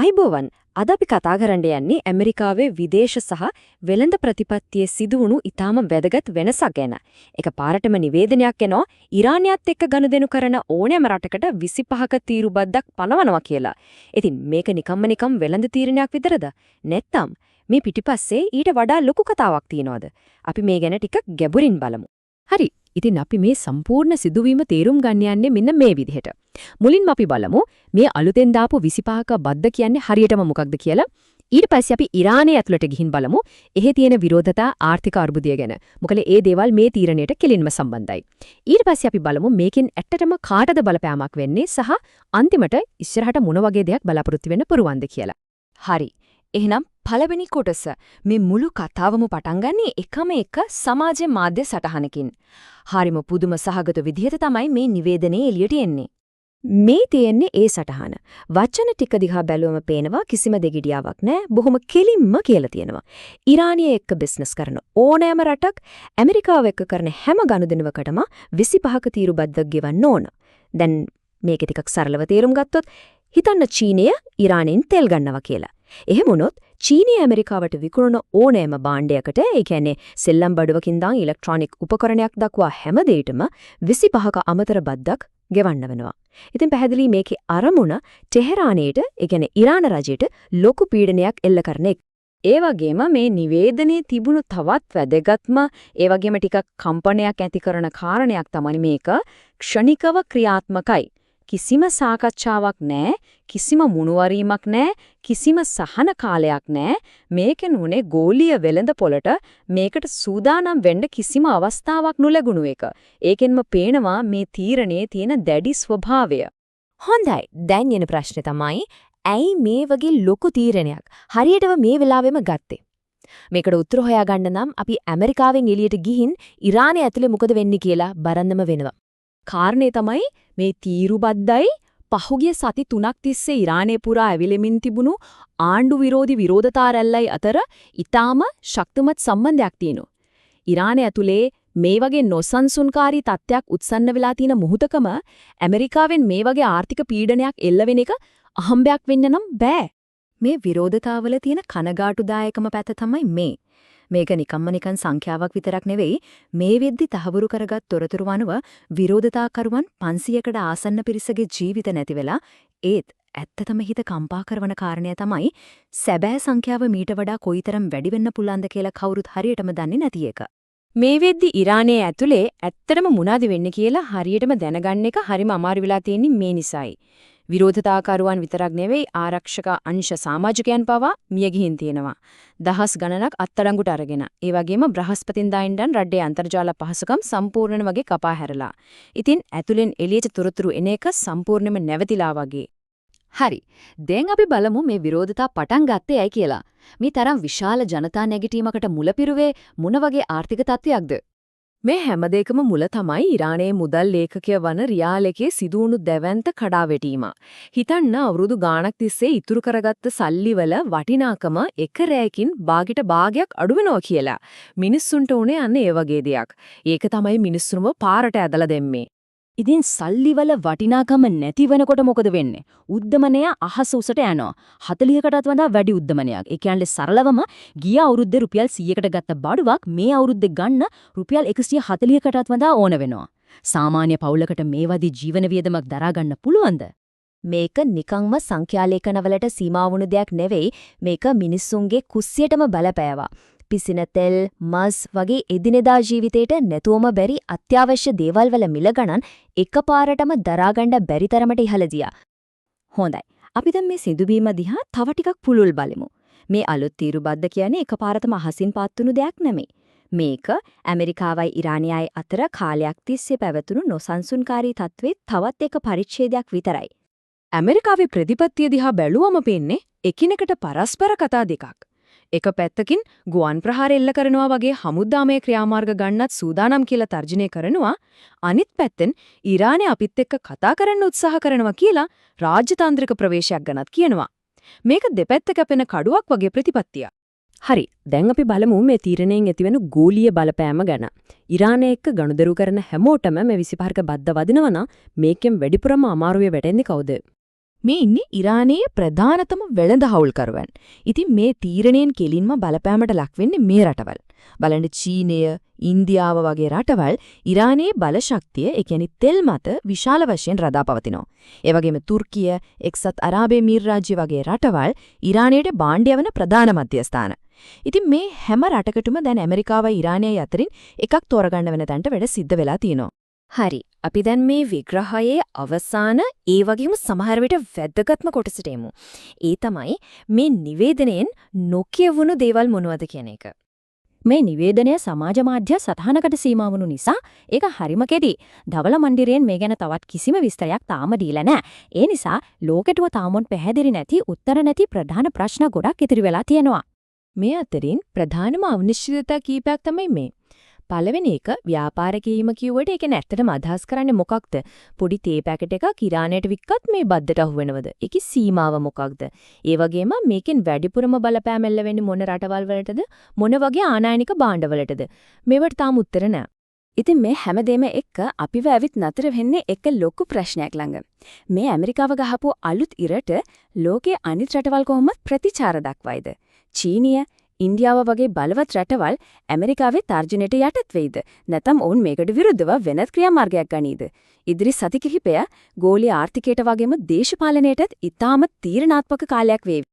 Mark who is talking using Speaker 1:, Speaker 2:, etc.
Speaker 1: අයිබෝවන් අද අපි කතා කරන්න යන්නේ ඇමරිකාවේ විදේශ සහ වෙළඳ ප්‍රතිපත්තියේ සිදුවුණු ඊටාම වැදගත් වෙනසක් ගැන. ඒක පාරටම නිවේදනයක් එනවා ඉරානියත් එක්ක ගනුදෙනු කරන ඕනෑම රටකට 25ක තීරුබද්දක් පනවනවා කියලා. ඉතින් මේක නිකම්ම වෙළඳ තීරණයක් විතරද? නැත්නම් මේ පිටිපස්සේ ඊට වඩා ලොකු කතාවක් තියෙනවද? අපි මේ ගැන ටිකක් ගැඹුරින් බලමු.
Speaker 2: හරි. ඉතින් අපි මේ සම්පූර්ණ සිදුවීම තේරුම් ගන්න යන්නේ මෙන්න මේ විදිහට. මුලින්ම අපි බලමු මේ අලුතෙන් දාපු 25ක බද්ද කියන්නේ හරියටම මොකක්ද කියලා. ඊට පස්සේ අපි ඉරානයේ ඇතුළට ගිහින් බලමු. එහි තියෙන විරෝධතා ආර්ථික අර්බුදය ගැන. මොකද ඒ දේවල් මේ තීරණයට කෙලින්ම සම්බන්ධයි. ඊට පස්සේ අපි බලමු මේකෙන් ඇත්තටම කාටද බලපෑමක් වෙන්නේ සහ අන්තිමට ඉස්සරහට මොන වගේ දෙයක් බලාපොරොත්තු වෙන්න පුරවන්ද කියලා.
Speaker 1: හරි. එහෙනම් පළවෙනි කොටස මේ මුළු කතාවම පටන් ගන්නේ එකම එක සමාජ මාධ්‍ය සටහනකින්. හරිම පුදුම සහගත විදිහට තමයි මේ නිවේදනයේ එළියට එන්නේ. මේ තියෙන්නේ ඒ සටහන. වචන ටික දිහා බැලුවම පේනවා කිසිම දෙගිඩියාවක් නැහැ. බොහොම කෙලින්ම කියලා තියෙනවා. ඉරානිය එක්ක බිස්නස් කරන ඕනෑම රටක් ඇමරිකාව එක්ක කරන හැම ගනුදෙනුවකටම 25ක තීරුබද්දක් ගෙවන්න ඕන. දැන් මේක ටිකක් සරලව තේරුම් ගත්තොත් හිතන්න චීනය ඉරානෙන් තෙල් ගන්නවා කියලා. එහෙම වුණොත් චීනය ඇමරිකාවට විකුණන ඕනෑම භාණ්ඩයකට, ඒ කියන්නේ සෙල්ලම් බඩුවකින් දාන ඉලෙක්ට්‍රොනික උපකරණයක් දක්වා හැම දෙයකටම 25ක අමතර බද්දක් ගෙවන්න වෙනවා. ඉතින් පැහැදිලි මේකේ අරමුණ ටෙහෙරානයේට, ඒ කියන්නේ ඉරාන රජයට ලොකු පීඩනයක් එල්ල කරන එක. ඒ වගේම මේ නිවේදනයේ තිබුණු තවත් වැදගත්ම, ඒ වගේම ටිකක් කම්පනයක් ඇති කරන කාරණයක් තමයි මේක ක්ෂණිකව ක්‍රියාත්මකයි. කිසිම සාකච්ඡාවක් නැහැ, කිසිම මුණුවරීමක් නැහැ, කිසිම සහන කාලයක් නැහැ. මේකෙන් උනේ ගෝලීය වෙළඳ පොළට මේකට සූදානම් වෙන්න කිසිම අවස්ථාවක් නොලැබුණු එක. ඒකෙන්ම පේනවා මේ තීරණයේ තියෙන දැඩි ස්වභාවය.
Speaker 2: හොඳයි. දැන් එන ප්‍රශ්නේ තමයි ඇයි මේ වගේ ලොකු තීරණයක් හරියටම මේ වෙලාවෙම ගත්තේ? මේකට උත්තර හොයාගන්න නම් අපි ඇමරිකාවෙන් එළියට ගිහින් ඉරානය ඇතුලේ මොකද වෙන්නේ කියලා බලන්නම වෙනවා.
Speaker 1: කාරණේ තමයි මේ තීරුබද්දයි පහුගිය සති 3ක් තිස්සේ ඉරානයේ පුරා ඇවිලෙමින් තිබුණු ආණ්ඩු විරෝධී විරෝධතා රැල්ලයි අතර ඊටාම ශක්තිමත් සම්බන්ධයක් තියෙනවා. ඉරානය ඇතුලේ මේ වගේ නොසන්සුන්කාරී තත්ත්වයක් උත්සන්න වෙලා තියෙන මුහුදකම ඇමරිකාවෙන් මේ වගේ ආර්ථික පීඩනයක් එල්ල වෙන එක අහම්බයක් වෙන්න නම් බෑ.
Speaker 2: මේ විරෝධතාවල තියෙන කනගාටුදායකම පැත්ත තමයි මේ. මේක නිකන් සංඛ්‍යාවක් විතරක් නෙවෙයි, මේ වෙද්දි තහවුරු කරගත් තොරතුරු අනුව විරෝධතාකරුවන් 500කට ආසන්න පිරිසගේ ජීවිත නැති වෙලා ඒත් ඇත්තටම හිත කම්පා කරන කාරණය තමයි සැබෑ සංඛ්‍යාව මීට වඩා කොයිතරම් වැඩි වෙන්න පුළුවන්ද කියලා කවුරුත් හරියටම දන්නේ නැති එක.
Speaker 1: මේ වෙද්දි ඉරානයේ ඇතුලේ ඇත්තටම මොනවද වෙන්නේ කියලා හරියටම දැනගන්න එක හරිම අමාරු වෙලා තියෙන්නේ මේ නිසායි. විරෝධතාකරුවන් විතරක් නෙවෙයි ආරක්ෂක අංශ සමාජිකයන් පවා මිය ගිහින් තියෙනවා. දහස් ගණනක් අත්අඩංගුවට අරගෙන. ඒ වගේම බ්‍රහස්පතින්දා ඉඳන් රටේ අන්තර්ජාල පහසුකම් සම්පූර්ණයෙන් වගේ කපා හැරලා. ඉතින් ඇතුලෙන් එළියට තොරතුරු එන එක සම්පූර්ණයෙන්ම නැවතිලා වගේ.
Speaker 2: හරි. දැන් අපි බලමු මේ විරෝධතා පටන් ගත්තේ ඇයි කියලා. මේ තරම් විශාල ජනතා නැගිටීමකට මුලපිරුවේ මොන වගේ ආර්ථික තත්ත්වයක්ද?
Speaker 1: මේ හැම දෙයකම මුල තමයි ඉරානයේ මුදල් ලේඛකය වන රියාලකේ සිදුවුණු දැවැන්ත කඩාවැටීම. හිතන්න අවුරුදු ගාණක් තිස්සේ ඉතුරු කරගත්ත සල්ලිවල වටිනාකම එක රැයකින් භාගයට භාගයක් අඩු වෙනවා කියලා. මිනිස්සුන්ට උනේ අන්න ඒ වගේ දෙයක්. ඒක තමයි මිනිස්සුන්ව පාරට ඇදලා දැම්මේ.
Speaker 2: ඉතින් සල්ලිවල වටිනාකම නැති වෙනකොට මොකද වෙන්නේ? උද්දමනය අහස උසට යනවා. 40කටත් වඩා වැඩි උද්දමනයක්. ඒ කියන්නේ සරලවම ගිය අවුරුද්දේ රුපියල් 100කට ගත්ත බඩුවක් මේ අවුරුද්දේ ගන්න රුපියල් 140කටත් වඩා ඕන වෙනවා. සාමාන්‍ය පවුලකට මේ වදී ජීවන වියදමක් දරා ගන්න පුළුවන්ද?
Speaker 1: මේක නිකන්ම සංඛ්‍යාලේඛනවලට සීමා වුණු දෙයක් නෙවෙයි. මේක මිනිස්සුන්ගේ කුස්සියටම බලපෑවා. පිසින තෙල්, මස් වගේ එදිනෙදා ජීවිතේට නැතුවම බැරි අත්‍යවශ්‍ය දේවල් වල මිල ගණන් එකපාරටම දරා ගන්න බැරි තරමට ඉහළ ගියා. හොඳයි. අපි දැන් මේ සිදුවීම දිහා තව ටිකක් පුළුල් බලමු. මේ අලුත් තීරුබද්ද කියන්නේ එකපාරටම අහසින් පාත් වුණු දෙයක් නෙමෙයි. මේක ඇමරිකාවයි ඉරානියයි අතර කාලයක් තිස්සේ පැවතුණු නොසන්සුන්කාරී තත්ත්වයේ තවත් එක පරිච්ඡේදයක් විතරයි. ඇමරිකාවේ ප්‍රතිපත්තිය දිහා බැලුවම පේන්නේ එකිනෙකට පරස්පර කතා දෙකක්. එක පැත්තකින් ගුවන් ප්‍රහාර එල්ල කරනවා වගේ හමුදාමය ක්‍රියාමාර්ග ගන්නත් සූදානම් කියලා තර්ජනය කරනවා. අනිත් පැත්තෙන් ඉරානය අපිත් එක්ක කතා කරන්න උත්සාහ කරනවා කියලා රාජ්‍යතාන්ත්‍රික ප්‍රවේශයක් ගැනත් කියනවා. මේක දෙපැත්ත කැපෙන කඩුවක් වගේ ප්‍රතිපත්තියක්. හරි. දැන් අපි බලමු මේ තීරණයෙන් ඇතිවෙන ගෝලීය බලපෑම ගැන. ඉරානය එක්ක ගනුදෙනු කරන හැමෝටම මේ 25ක බද්ද වදිනවා නම් මේකෙන් වැඩිපුරම අමාරුවේ වැටෙන්නේ කවුද? මේ ඉන්නේ ඉරානයේ ප්‍රධානතම වෙළඳ හවුල්කරුවන්. ඉතින් මේ තීරණයෙන් කෙලින්ම බලපෑමට ලක් වෙන්නේ මේ රටවල්. බලන්න චීනය, ඉන්දියාව වගේ රටවල් ඉරානයේ බලශක්තිය, ඒ කියන්නේ තෙල් මත විශාල වශයෙන් රඳාපවතිනවා. ඒ වගේම තුර්කිය, එක්සත් අරාබ් එමිරාජ්‍ය වගේ රටවල් ඉරානයට භාණ්ඩ යවන ප්‍රධාන මධ්‍යස්ථාන. ඉතින් මේ හැම රටකටම දැන් ඇමරිකාවයි ඉරානයයි අතරින් එකක් තෝරගන්න වෙන තැනට වැඩ සිද්ධ වෙලා තියෙනවා.
Speaker 2: හරි. අපි දැන් මේ විග්‍රහයේ අවසාන ඒ වගේම සමහර විට වැදගත්ම කොටසට එමු. ඒ තමයි මේ නිවේදනයෙන් නොකියවුණු දේවල් මොනවද කියන එක. මේ නිවේදනය සමාජ මාධ්‍ය සටහනකට සීමා වුණු නිසා ඒක හරිම කෙටි. ධවල මණ්ඩිරයෙන් මේ ගැන තවත් කිසිම විස්තරයක් තාම දීලා නැහැ. ඒ නිසා ලෝකෙටම තාමොන් පැහැදිලි නැති උත්තර නැති ප්‍රධාන ප්‍රශ්න ගොඩක් ඉතිරි වෙලා තියෙනවා.
Speaker 1: මේ අතරින් ප්‍රධානම අනිශ්චිතතා කීපයක් තමයි මේ. පළවෙනි එක ව්‍යාපාර කීම කිව්වට ඒක ඇත්තටම අදහස් කරන්නේ මොකක්ද? පොඩි තේ පැකට් එකක් ඉරානයට වික්කත් මේ බද්දට අහු වෙනවද? ඒකේ සීමාව මොකක්ද? ඒ වගේම මේකෙන් වැඩිපුරම බලපෑම් එල්ල වෙන්නේ මොන රටවල් වලටද? මොන වගේ ආනයනික භාණ්ඩ වලටද? මේවට තාම උත්තර නැහැ.
Speaker 2: ඉතින් මේ හැමදේම එක්ක අපිව ඇවිත් නතර වෙන්නේ එක ලොකු ප්‍රශ්නයක් ළඟ. මේ ඇමරිකාව ගහපු අලුත් ඉරට ලෝකයේ අනිත් රටවල් කොහොමද ප්‍රතිචාර දක්වයිද? චීනිය, ඉන්දියාව වගේ බලවත් රටවල් ඇමරිකාවේ තර්ජනයට යටත් වෙයිද? නැත්නම් ඔවුන් මේකට විරුද්ධව වෙනත් ක්‍රියාමාර්ගයක් ගනීද? ඉදිරි සති කිහිපය ගෝලීය ආර්ථිකයට වගේම දේශපාලනයටත් ඉතාම තීරණාත්මක කාලයක් වේවි.